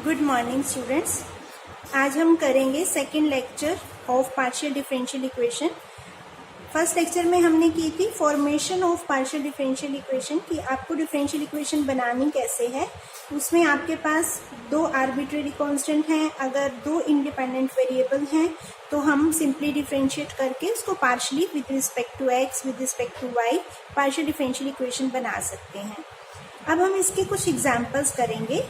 Good morning students. आज हम करेंगे second lecture of partial differential equation. First lecture में हमने की थी formation of partial differential equation कि आपको डिफरेंशियल इक्वेशन बनानी कैसे है। उसमें आपके पास दो आर्बिट्रेरी कांस्टेंट हैं, अगर दो इंडिपेंडेंट वेरिएबल हैं तो हम सिंपली डिफरेंशिएट करके उसको partially with respect to x with respect to y partial differential equation बना सकते हैं। अब हम इसके कुछ एग्जाम्पल्स करेंगे।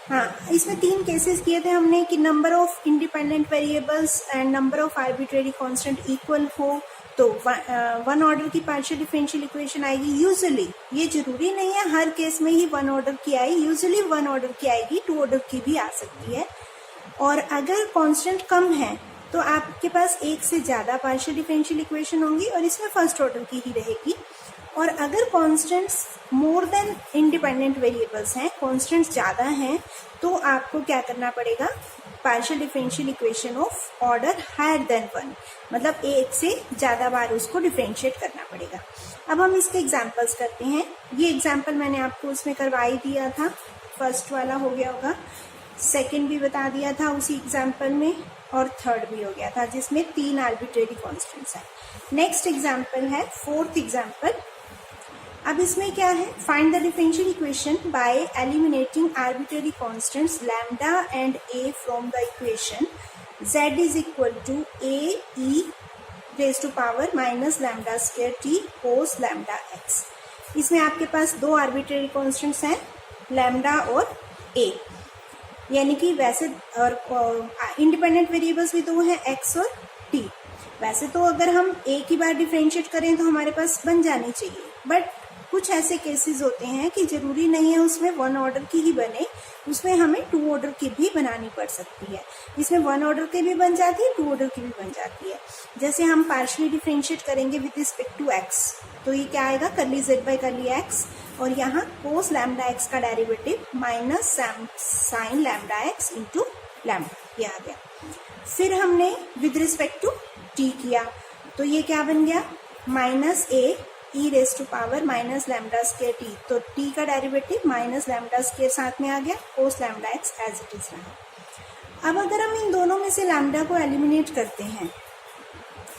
हाँ, इसमें तीन केसेस किए थे हमने कि number of independent variables and number of arbitrary constant equal हो तो वन ऑर्डर की पार्शियल डिफरेंशियल इक्वेशन आएगी। यूजुअली, ये जरूरी नहीं है हर केस में ही वन ऑर्डर की आई, यूजुअली वन ऑर्डर की आएगी, टू ऑर्डर की भी आ सकती है। और अगर कांस्टेंट कम है तो आपके पास एक से ज्यादा पार्शियल डिफरेंशियल इक्वेशन होंगी और इसमें फर्स्ट ऑर्डर की ही रहेगी। और अगर constants more than independent variables हैं, कांस्टेंट्स ज़्यादा हैं, तो आपको क्या करना पड़ेगा, partial differential equation of order higher than one, मतलब एक से ज़्यादा बार उसको डिफरेंशिएट करना पड़ेगा। अब हम इसके एग्जांपल्स करते हैं। ये एग्जांपल मैंने आपको उसमें करवाई दिया था, फर्स्ट वाला हो गया होगा, सेकेंड भी बता दिया था उसी एग्जाम्पल में, और थर्ड भी हो गया था जिसमें तीन आर्बिट्रेरी कॉन्स्टेंट्स हैं। नेक्स्ट एग्जाम्पल है फोर्थ एग्जाम्पल। अब इसमें क्या है, find the differential equation by eliminating arbitrary constants lambda and a from the equation z is equal to a e raise to power minus lambda square t cos lambda x. इसमें आपके पास दो arbitrary constants हैं, lambda और ए, यानी कि वैसे और independent variables भी दो हैं, एक्स और टी। वैसे तो अगर हम एक ही बार डिफरेंशिएट करें तो हमारे पास बन जानी चाहिए, बट कुछ ऐसे केसेस होते हैं कि जरूरी नहीं है उसमें वन ऑर्डर की ही बने, उसमें हमें टू ऑर्डर की भी बनानी पड़ सकती है। इसमें वन ऑर्डर की भी बन जाती है, टू ऑर्डर की भी बन जाती है। जैसे हम पार्शियली डिफरेंशिएट करेंगे विद रिस्पेक्ट टू एक्स, तो ये क्या आएगा, curly Z by curly x, और यहाँ कोस लैम्डा एक्स का derivative minus sign lambda x into lambda, ये आ गया। फिर हमने विद रिस्पेक्ट टू टी किया, तो ये क्या बन गया, minus a e raise to power minus lambda square t, तो टी का डेरिवेटिव माइनस लैम्डा स्क्वायर साथ में आ गया, cos lambda x as it is रहा। अब अगर हम इन दोनों में से लैम्डा को एलिमिनेट करते हैं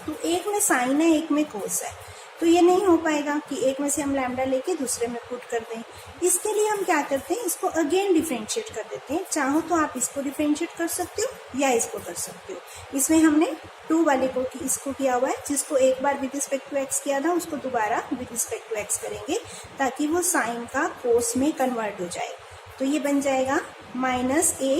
तो एक में साइन है, एक में कोस है, तो ये नहीं हो पाएगा कि एक में से हम लैम्डा लेके दूसरे में पुट कर दें। इसके लिए हम क्या करते हैं, इसको अगेन डिफरेंशिएट कर देते हैं। चाहो तो आप इसको डिफरेंशिएट कर सकते हो या इसको कर सकते हो। इसमें हमने टू वाले को इसको किया हुआ है, जिसको एक बार विद रिस्पेक्ट टू एक्स किया था उसको दोबारा विद रिस्पेक्ट टू एक्स करेंगे ताकि वो साइन का कोस में कन्वर्ट हो जाए। तो ये बन जाएगा minus a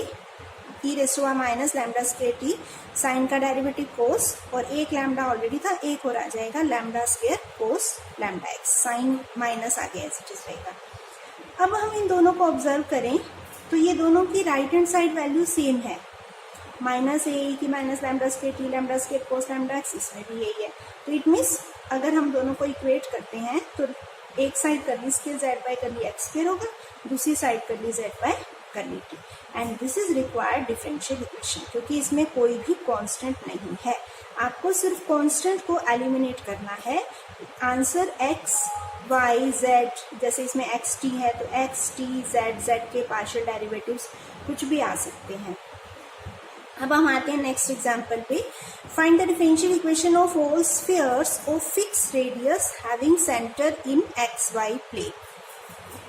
e raise to power minus lambda square t, sine का डेरिवेटिव कोस, और एक लैम्डा ऑलरेडी था, एक और आ जाएगा lambda square cos lambda x, sine minus आ गया एज इट इज रहेगा। अब हम इन दोनों को ऑब्जर्व करें तो ये दोनों की right hand side value same है, माइनस ए की minus lambda square T lambda square cos lambda x, इसमें भी यही है। तो इट मीन्स अगर हम दोनों को इक्वेट करते हैं तो एक side curly square Z by curly x square होगा, दूसरी side curly Z by curly T, and this is required differential equation, क्योंकि इसमें कोई भी कांस्टेंट नहीं है। आपको सिर्फ कांस्टेंट को एलिमिनेट करना है। आंसर एक्स वाई जेड, जैसे इसमें एक्स टी है तो एक्स टी जेड, जेड के पार्शियल डेरिवेटिव्स कुछ भी आ सकते हैं। अब हम आते हैं नेक्स्ट एग्जाम्पल पे। Find the differential equation of all spheres of fix radius having centre in x y plane.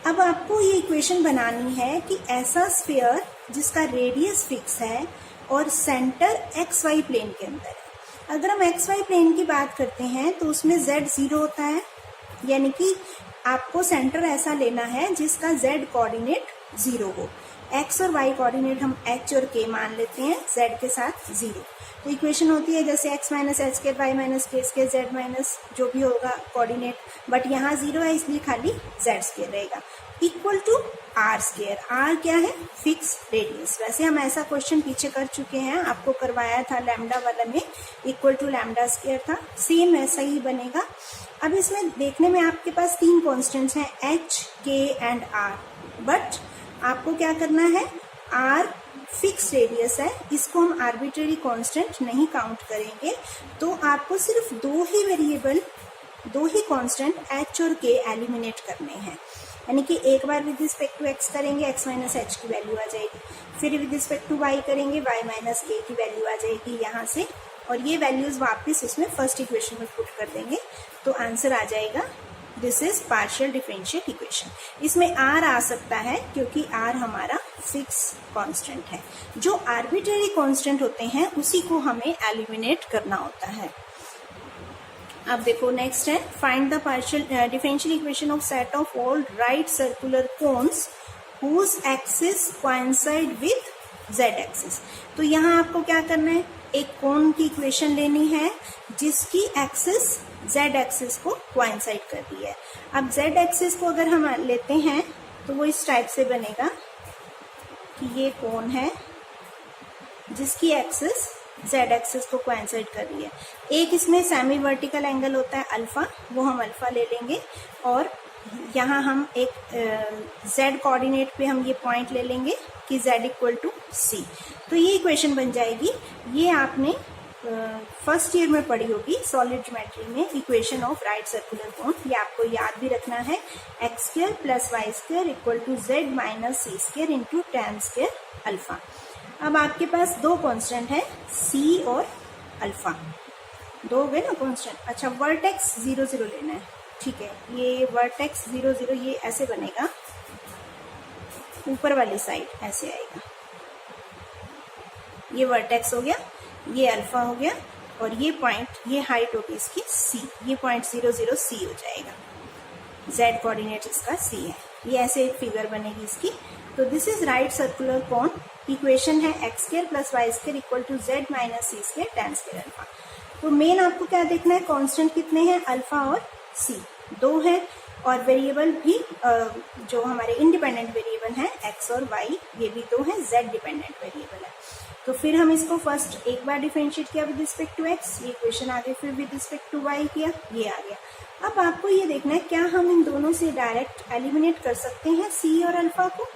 अब आपको ये इक्वेशन बनानी है कि ऐसा स्फीयर जिसका रेडियस फिक्स है और सेंटर एक्स वाई प्लेन के अंदर है। अगर हम एक्स वाई प्लेन की बात करते हैं तो उसमें z 0 होता है, यानी कि आपको सेंटर ऐसा लेना है जिसका z कोऑर्डिनेट 0 हो। x और y कोऑर्डिनेट हम h और k मान लेते हैं, z के साथ 0। तो इक्वेशन होती है जैसे x minus h square y minus k square z minus जो भी होगा कोऑर्डिनेट, बट यहाँ 0 है इसलिए खाली z स्क्वायर रहेगा, equal to r square. R क्या है, फिक्स रेडियस। वैसे हम ऐसा क्वेश्चन पीछे कर चुके हैं, आपको करवाया था लैम्डा वाला में, इक्वल टू लैम्डा स्क्वायर था, सेम ऐसा ही बनेगा। अब इसमें देखने में आपके पास तीन कॉन्स्टेंट्स हैं, एच के एंड आर, बट आपको क्या करना है, आर फिक्स रेडियस है, इसको हम आर्बिट्रेरी कांस्टेंट नहीं काउंट करेंगे, तो आपको सिर्फ दो ही वेरिएबल, दो ही कांस्टेंट एच और के एलिमिनेट करने हैं। यानी कि एक बार विद रिस्पेक्ट टू एक्स करेंगे एक्स माइनस एच की वैल्यू आ जाएगी, फिर विद रिस्पेक्ट टू वाई करेंगे वाई माइनस के की वैल्यू आ जाएगी यहाँ से, और ये वैल्यूज वापस उसमें फर्स्ट इक्वेशन में पुट कर देंगे तो आंसर आ जाएगा this is partial differential equation. इसमें आर आ सकता है क्योंकि आर हमारा फिक्स कांस्टेंट है। जो आर्बिट्रेरी कांस्टेंट होते हैं उसी को हमें एलिमिनेट करना होता है। अब देखो नेक्स्ट है find the partial differential equation of set of all right circular cones whose axis coincide with z axis. तो यहाँ आपको क्या करना है, एक कोन की इक्वेशन लेनी है जिसकी एक्सिस जेड एक्सिस को कोइंसाइड कर रही है। अब जेड एक्सिस को अगर हम लेते हैं तो वो इस टाइप से बनेगा कि ये कोन है जिसकी एक्सिस जेड एक्सिस को कोइंसाइड कर रही है। एक इसमें सेमी वर्टिकल एंगल होता है अल्फा, वो हम अल्फा ले लेंगे, और यहाँ हम एक जेड कोऑर्डिनेट पे हम ये पॉइंट ले लेंगे कि z इक्वल टू सी। तो ये इक्वेशन बन जाएगी। ये आपने फर्स्ट ईयर में पढ़ी होगी सॉलिड ज्योमेट्री में, equation of right circular cone. ये आपको याद भी रखना है, x square plus y square equal to z minus c square into tan square alpha. अब आपके पास दो कांस्टेंट है c और अल्फा, दो हो गए ना कांस्टेंट। अच्छा वर्टेक्स 0 0 लेना है, ठीक है। ये वर्टेक्स 0 0 ये ऐसे बनेगा, ऊपर वाली साइड ऐसे आएगा, ये वर्टेक्स हो गया, ये अल्फा हो गया, और ये पॉइंट, ये हाइट होगी इसकी c, ये पॉइंट 0 0 c हो जाएगा, z कोऑर्डिनेट इसका c है। ये ऐसे एक फिगर बनेगी इसकी। तो this is right circular cone. Equation है x square plus y square equal to z minus c square tan square alpha. तो मेन आपको क्या देखना है, कांस्टेंट कितने हैं, अल्फा और c दो है, और वेरिएबल भी जो हमारे इंडिपेंडेंट वेरिएबल हैं x और y ये भी दो हैं, z डिपेंडेंट वेरिएबल है। तो फिर हम इसको फर्स्ट एक बार डिफरेंशिएट किया विद रिस्पेक्ट टू x, ये इक्वेशन आ गई, फिर विद रिस्पेक्ट टू y किया, ये आ गया। अब आपको ये देखना है क्या हम इन दोनों से डायरेक्ट एलिमिनेट कर सकते हैं c और अल्फा को।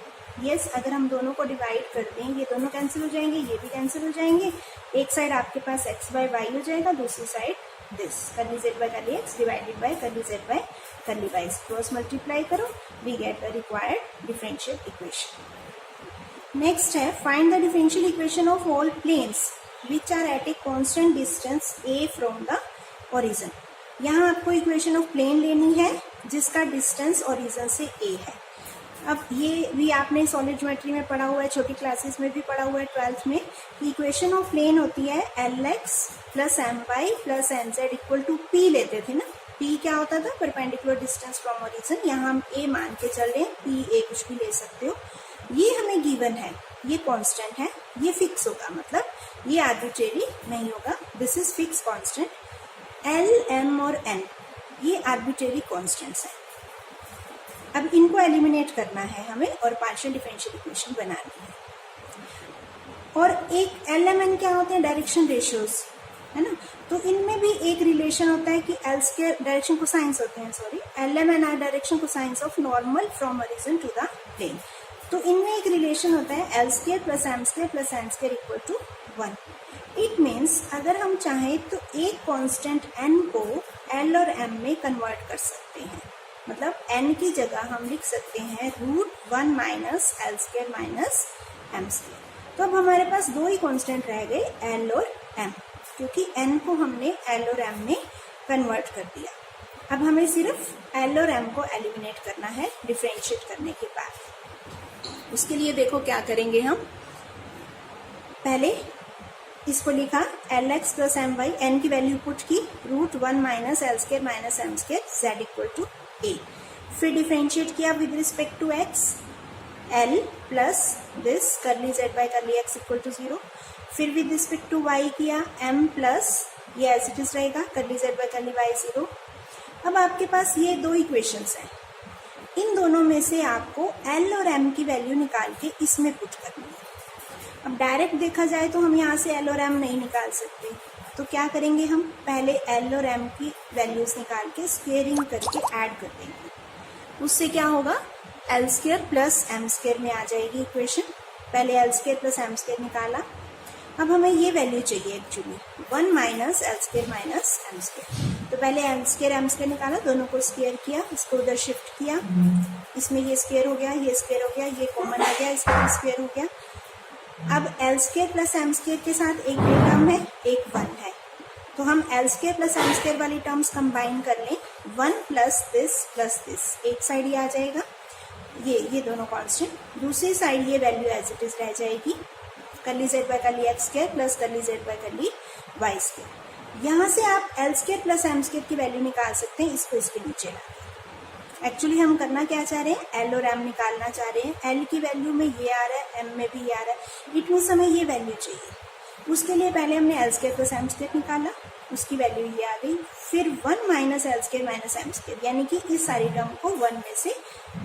यस, अगर हम दोनों को डिवाइड कर दें, ये दोनों कैंसिल हो जाएंगे, ये भी कैंसिल हो जाएंगे। एक साइड आपके पास x बाय y हो जाएगा, दूसरी side this curly z by curly x divided by curly z by curly y। Cross multiply करो, we get the required differential equation. Next है find the differential equation of all planes which are at a constant distance a from the origin. यहाँ आपको equation of plane लेनी है जिसका distance origin से a है। अब ये भी आपने सॉलिड ज्योमेट्री में पढ़ा हुआ है, छोटी क्लासेस में भी पढ़ा हुआ है 12th में। इक्वेशन ऑफ प्लेन होती है Lx plus My plus Nz equal to P लेते थे ना। P क्या होता था, परपेंडिकुलर डिस्टेंस फ्रॉम ओरिजिन। यहाँ हम A मान के चल रहे हैं, P A कुछ भी ले सकते हो। ये हमें गिवन है, ये कांस्टेंट है, ये फिक्स होगा, मतलब ये आर्बिट्रेरी नहीं होगा। This is fix constant. L M और N ये आर्बिट्रेरी कांस्टेंट्स हैं। अब इनको एलिमिनेट करना है हमें और पार्शियल डिफरेंशियल इक्वेशन बनानी है। और एक LMN क्या होते हैं, डायरेक्शन रेशियोज, है ना। तो इनमें भी एक रिलेशन होता है कि L स्क्वायर डायरेक्शन कोसाइंस होते हैं, sorry, LMN are direction cosines of normal from origin to the plane. तो इनमें एक रिलेशन होता है L square plus M square plus N square equal to 1। It means अगर हम चाहें तो एक कांस्टेंट N को L और M में कन्वर्ट कर सकते हैं। मतलब n की जगह हम लिख सकते हैं √1 minus l square minus m square. तो अब हमारे पास दो ही कांस्टेंट रह गए, l और m, क्योंकि n को हमने l और m में कन्वर्ट कर दिया। अब हमें सिर्फ l और m को एलिमिनेट करना है डिफरेंशिएट करने के बाद। उसके लिए देखो क्या करेंगे हम, पहले इसको लिखा Lx प्लस My, n की वैल्यू पुट की, √1 minus l square minus m square z equal to a। फिर डिफरेंशिएट किया with respect to x, L plus this curly z by curly x equal to 0। फिर with respect to y किया m plus ये as it is रहेगा curly z by curly y 0। अब आपके पास ये दो इक्वेशंस हैं, इन दोनों में से आपको L और M की वैल्यू निकाल के इसमें पुट करनी है। अब डायरेक्ट देखा जाए तो हम यहाँ से L और M नहीं निकाल सकते, तो क्या करेंगे हम, पहले L और M की वैल्यूज निकाल के स्क्वेयरिंग करके ऐड कर देंगे। उससे क्या होगा, L square plus M square में आ जाएगी इक्वेशन। पहले L square plus M square निकाला। अब हमें ये वैल्यू चाहिए actually 1 minus l square minus m square. तो पहले एम स्क्वायर निकाला, दोनों को स्क्वायर किया, इसको उधर शिफ्ट किया, इसमें ये स्क्वायर हो गया, ये स्क्वायर हो गया, ये कॉमन आ गया, इसका भी स्क्वायर हो गया। अब l square plus m square के साथ एक ये टर्म है, एक 1 है, तो हम l square plus m square वाली टर्म्स कंबाइन कर लें, 1 प्लस दिस, एक साइड ये आ जाएगा, ये दोनों कांस्टेंट, दूसरी साइड ये वैल्यू एज इट इज रह जाएगी, curly z by curly x square plus curly z by curly y square. यहाँ से आप l square plus m square की वैल्यू निकाल सकते हैं, इसको इसके नीचे ला के। एक्चुअली हम करना क्या चाह रहे हैं, एल और एम निकालना चाह रहे हैं। एल की वैल्यू में ये आ रहा है, एम में भी ये आ रहा है, इट मीन्स हमें ये वैल्यू चाहिए। उसके लिए पहले हमने l square plus m square निकाला, उसकी वैल्यू ये आ गई, फिर 1 minus l square minus m square, यानी कि इस सारी टर्म को 1 में से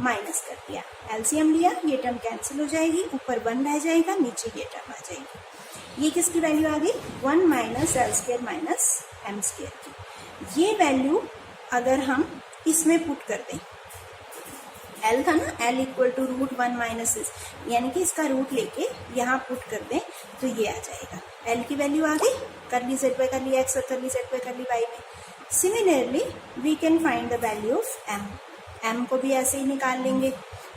माइनस कर दिया, एलसीएम लिया, ये टर्म कैंसिल हो जाएगी, ऊपर 1 रह जाएगा, नीचे ये टर्म आ जाएगी। ये किसकी वैल्यू आ गई, 1 minus l square minus m square की। ये वैल्यू अगर हम इसमें पुट कर दें, एल था ना, एल इक्वल टू √1 माइनस इस, यानी कि इसका रूट लेके यहाँ पुट कर दें तो ये आ जाएगा, एल की वैल्यू आ गई curly z by curly x और curly z by curly y में। Similarly we can find the value of M, M को भी ऐसे ही निकाल लेंगे,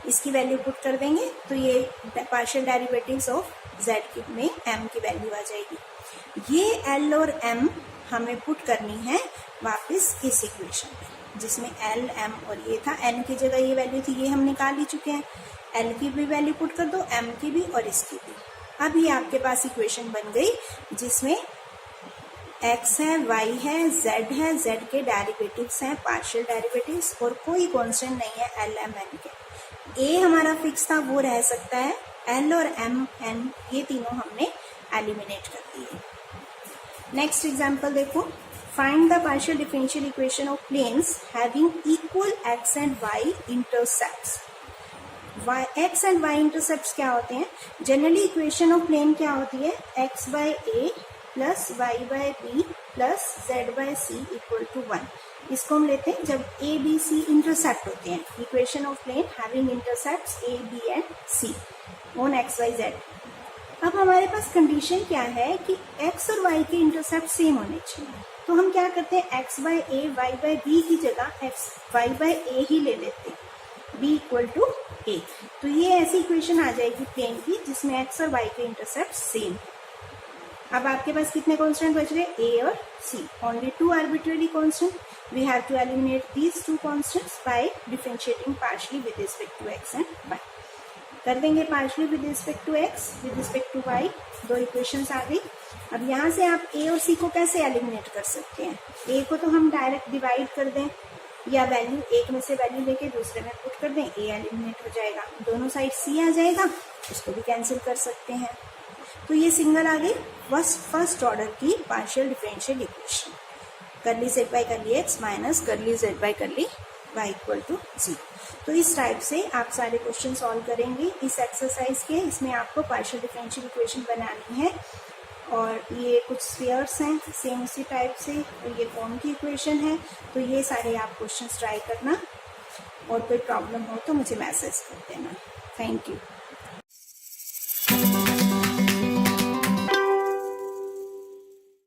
इसकी वैल्यू पुट कर देंगे तो ये पार्शियल डेरिवेटिव्स ऑफ जेड में एम की वैल्यू आ जाएगी। ये एल और एम हमें पुट करनी है वापस इस इक्वेशन में, जिसमें एल एम और ये था, एन की जगह ये वैल्यू थी, ये हम निकाल ही चुके हैं। एल की भी वैल्यू पुट कर दो, एम की भी और इसकी भी। अब ये आपके पास इक्वेशन बन गई जिसमें एक्स है, वाई है, जेड के डेरिवेटिव्स हैं, पार्शियल डेरिवेटिव्स, और कोई कांस्टेंट नहीं है एल एम एन के। ए हमारा फिक्स था, वो रह सकता है, एल और एम एन ये तीनों हमने एलिमिनेट कर दिए। नेक्स्ट एग्जांपल देखो, find the partial differential equation of planes having equal x and y intercepts. X and y intercepts क्या होते हैं, जनरली इक्वेशन ऑफ प्लेन क्या होती है, x by a plus y by b plus z by c equal to 1। इसको हम लेते हैं जब ए बी सी इंटरसेप्ट होते हैं, equation of plane having intercepts a b and c on x y z. अब हमारे पास कंडीशन क्या है कि एक्स और वाई के इंटरसेप्ट सेम होने चाहिए, तो हम क्या करते हैं, x by A Y by B की जगह एक्स वाई बाय ए ही ले लेते हैं, बी इक्वल टू ए। तो ये ऐसी इक्वेशन आ जाएगी प्लेन की जिसमें एक्स और वाई के इंटरसेप्ट सेम है। अब आपके पास कितने कांस्टेंट बच गए, ए और C, only 2 arbitrary constant. We have to eliminate these 2 constants by differentiating partially with respect to x and y. कर देंगे partially with respect to x, with respect to y, 2 equations आ गई। अब यहाँ से आप ए और सी को कैसे एलिमिनेट कर सकते हैं, ए को तो हम डायरेक्ट डिवाइड कर दें, या वैल्यू एक में से वैल्यू लेके दूसरे में पुट कर दें, ए एलिमिनेट हो जाएगा, दोनों साइड सी आ जाएगा, उसको भी कैंसिल कर सकते हैं। तो ये सिंगल आ गई फर्स्ट ऑर्डर की partial differential equation, curly z by curly x minus curly z by curly y equal to 0। तो इस टाइप से आप सारे क्वेश्चन सॉल्व करेंगे इस एक्सरसाइज के। इसमें आपको पार्शियल डिफरेंशियल इक्वेशन बनानी है, और ये कुछ स्फीयर्स हैं सेम उसी टाइप से, और ये कौन की इक्वेशन है। तो ये सारे आप क्वेश्चन ट्राई करना, और कोई प्रॉब्लम हो तो मुझे मैसेज कर देना। Thank you.